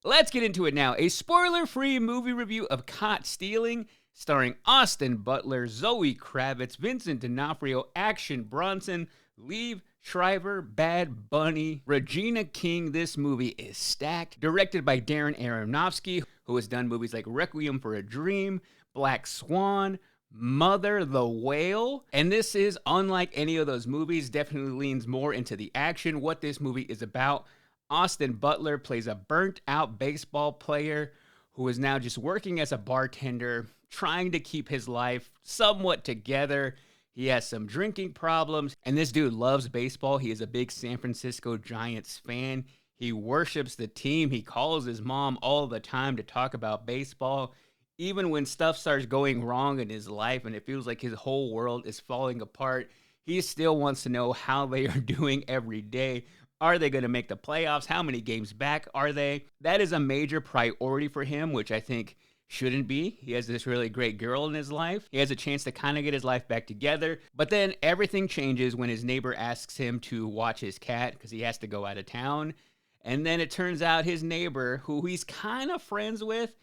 Let's get into it now. A spoiler-free movie review of Caught Stealing, starring Austin Butler, Zoe Kravitz, Vincent D'Onofrio, Action Bronson, Liev Schreiber, Bad Bunny, Regina King. This movie is stacked. Directed by Darren Aronofsky, who has done movies like Requiem for a Dream, Black Swan, Mother the Whale. And this is, unlike any of those movies, definitely leans more into the action. What this movie is about: Austin Butler plays a burnt-out baseball player who is now just working as a bartender, trying to keep his life somewhat together. He has some drinking problems, and this dude loves baseball. He is a big San Francisco Giants fan. He worships the team. He calls his mom all the time to talk about baseball. Even when stuff starts going wrong in his life and it feels like his whole world is falling apart, he still wants to know how they are doing every day. Are they going to make the playoffs? How many games back are they? That is a major priority for him, which I think shouldn't be. He has this really great girl in his life. He has a chance to kind of get his life back together. But then everything changes when his neighbor asks him to watch his cat because he has to go out of town. And then it turns out his neighbor, who he's kind of friends with,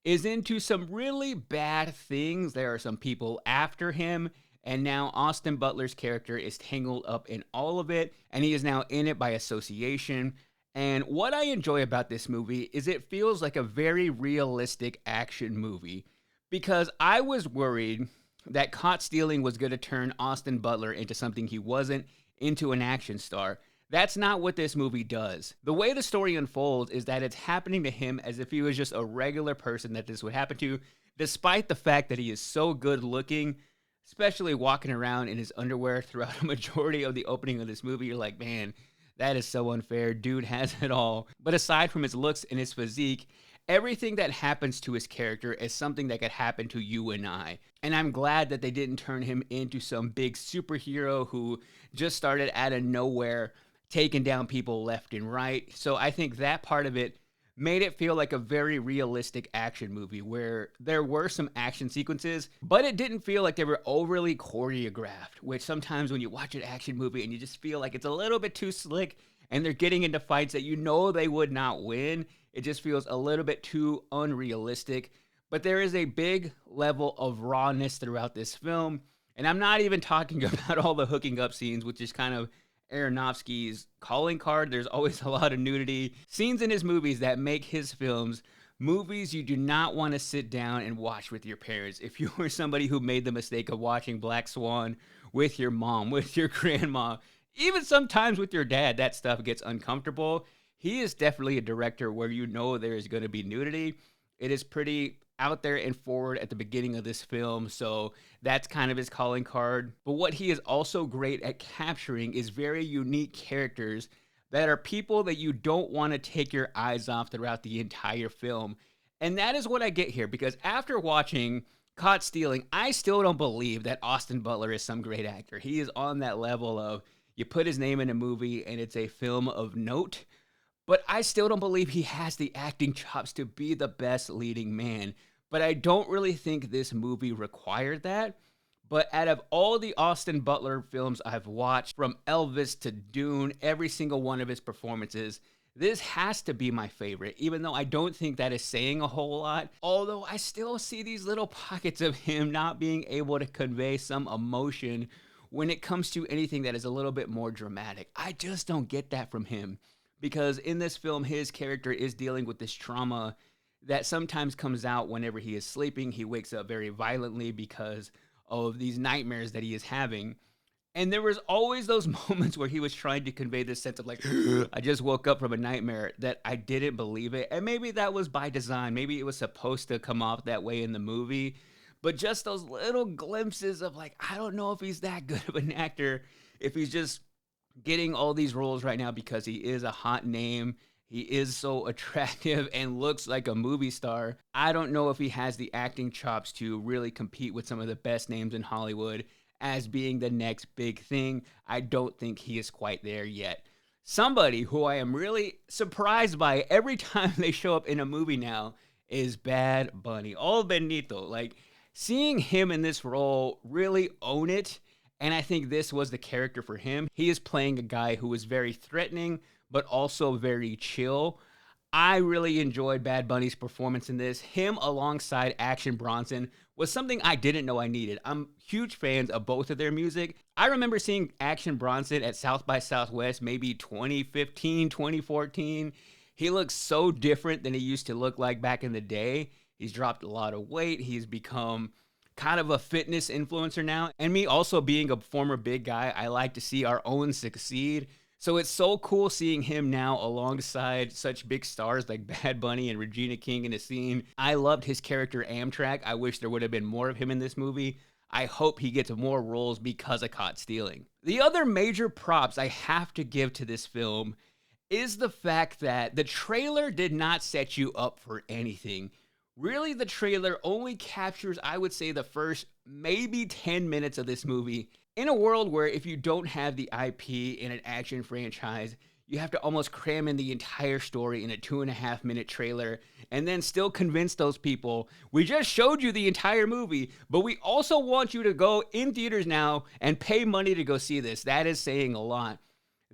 is into some really bad things. There are some people after him. And now Austin Butler's character is tangled up in all of it, and he is now in it by association. And what I enjoy about this movie is it feels like a very realistic action movie, because I was worried that Caught Stealing was going to turn Austin Butler into something he wasn't, into an action star. That's not what this movie does. The way the story unfolds is that it's happening to him as if he was just a regular person that this would happen to, despite the fact that he is so good looking. Especially walking around in his underwear throughout a majority of the opening of this movie. You're like, man, that is so unfair. Dude has it all. But aside from his looks and his physique, everything that happens to his character is something that could happen to you and I. And I'm glad that they didn't turn him into some big superhero who just started out of nowhere, taking down people left and right. So I think that part of it made it feel like a very realistic action movie where there were some action sequences, but it didn't feel like they were overly choreographed, which sometimes when you watch an action movie and you just feel like it's a little bit too slick and they're getting into fights that you know they would not win, it just feels a little bit too unrealistic. But there is a big level of rawness throughout this film, and I'm not even talking about all the hooking up scenes, which is kind of Aronofsky's calling card. There's always a lot of nudity scenes in his movies that make his films movies you do not want to sit down and watch with your parents. If you were somebody who made the mistake of watching Black Swan with your mom, with your grandma, even sometimes with your dad, that stuff gets uncomfortable. He is definitely a director where you know there is going to be nudity. It is pretty out there and forward at the beginning of this film, so that's kind of his calling card. But what he is also great at capturing is very unique characters that are people that you don't want to take your eyes off throughout the entire film. And that is what I get here, because after watching Caught Stealing, I still don't believe that Austin Butler is some great actor. He is on that level of, you put his name in a movie and it's a film of note, but I still don't believe he has the acting chops to be the best leading man. But I don't really think this movie required that. But out of all the Austin Butler films I've watched, from Elvis to Dune, every single one of his performances, this has to be my favorite, even though I don't think that is saying a whole lot. Although I still see these little pockets of him not being able to convey some emotion when it comes to anything that is a little bit more dramatic. I just don't get that from him. Because in this film, his character is dealing with this trauma that sometimes comes out whenever he is sleeping. He wakes up very violently because of these nightmares that he is having. And there was always those moments where he was trying to convey this sense of like, I just woke up from a nightmare, that I didn't believe it. And maybe that was by design. Maybe it was supposed to come off that way in the movie. But just those little glimpses of like, I don't know if he's that good of an actor, if he's just getting all these roles right now because he is a hot name. He is so attractive and looks like a movie star. I don't know if he has the acting chops to really compete with some of the best names in Hollywood as being the next big thing. I don't think he is quite there yet. Somebody who I am really surprised by every time they show up in a movie now is Bad Bunny. Oh, Benito. Like, seeing him in this role really own it. And I think this was the character for him. He is playing a guy who is very threatening, but also very chill. I really enjoyed Bad Bunny's performance in this. Him alongside Action Bronson was something I didn't know I needed. I'm huge fans of both of their music. I remember seeing Action Bronson at South by Southwest maybe 2015, 2014. He looks so different than he used to look like back in the day. He's dropped a lot of weight. He's become kind of a fitness influencer now. And me also being a former big guy, I like to see our own succeed. So it's so cool seeing him now alongside such big stars like Bad Bunny and Regina King in the scene. I loved his character Amtrak. I wish there would have been more of him in this movie. I hope he gets more roles because of Caught Stealing. The other major props I have to give to this film is the fact that the trailer did not set you up for anything. Really, the trailer only captures, I would say, the first maybe 10 minutes of this movie. In a world where if you don't have the IP in an action franchise, you have to almost cram in the entire story in a 2.5 minute trailer and then still convince those people, we just showed you the entire movie, but we also want you to go in theaters now and pay money to go see this. That is saying a lot.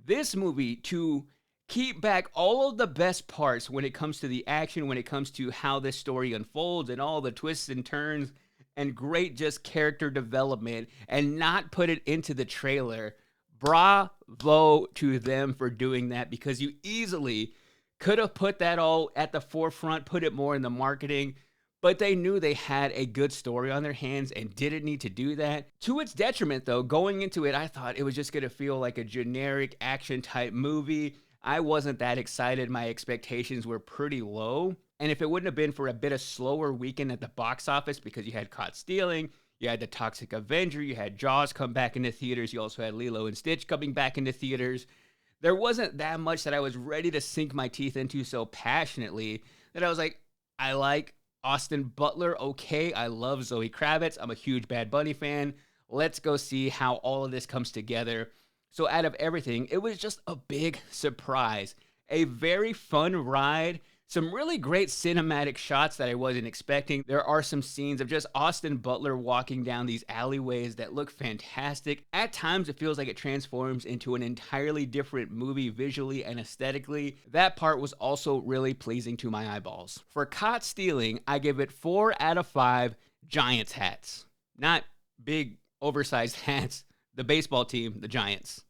This movie, to keep back all of the best parts when it comes to the action, when it comes to how this story unfolds and all the twists and turns and great just character development, and not put it into the trailer. Bravo to them for doing that, because you easily could have put that all at the forefront, put it more in the marketing, but they knew they had a good story on their hands and didn't need to do that. To its detriment, though, going into it, I thought it was just going to feel like a generic action type movie. I wasn't that excited. My expectations were pretty low. And if it wouldn't have been for a bit of slower weekend at the box office, because you had Caught Stealing, you had The Toxic Avenger, you had Jaws come back into theaters, you also had Lilo and Stitch coming back into theaters, there wasn't that much that I was ready to sink my teeth into so passionately that I was like, I like Austin Butler, okay, I love Zoe Kravitz, I'm a huge Bad Bunny fan, let's go see how all of this comes together. So out of everything, it was just a big surprise, a very fun ride, some really great cinematic shots that I wasn't expecting. There are some scenes of just Austin Butler walking down these alleyways that look fantastic. At times, it feels like it transforms into an entirely different movie visually and aesthetically. That part was also really pleasing to my eyeballs. For Caught Stealing, I give it 4 out of 5 Giants hats. Not big, oversized hats. The baseball team, the Giants.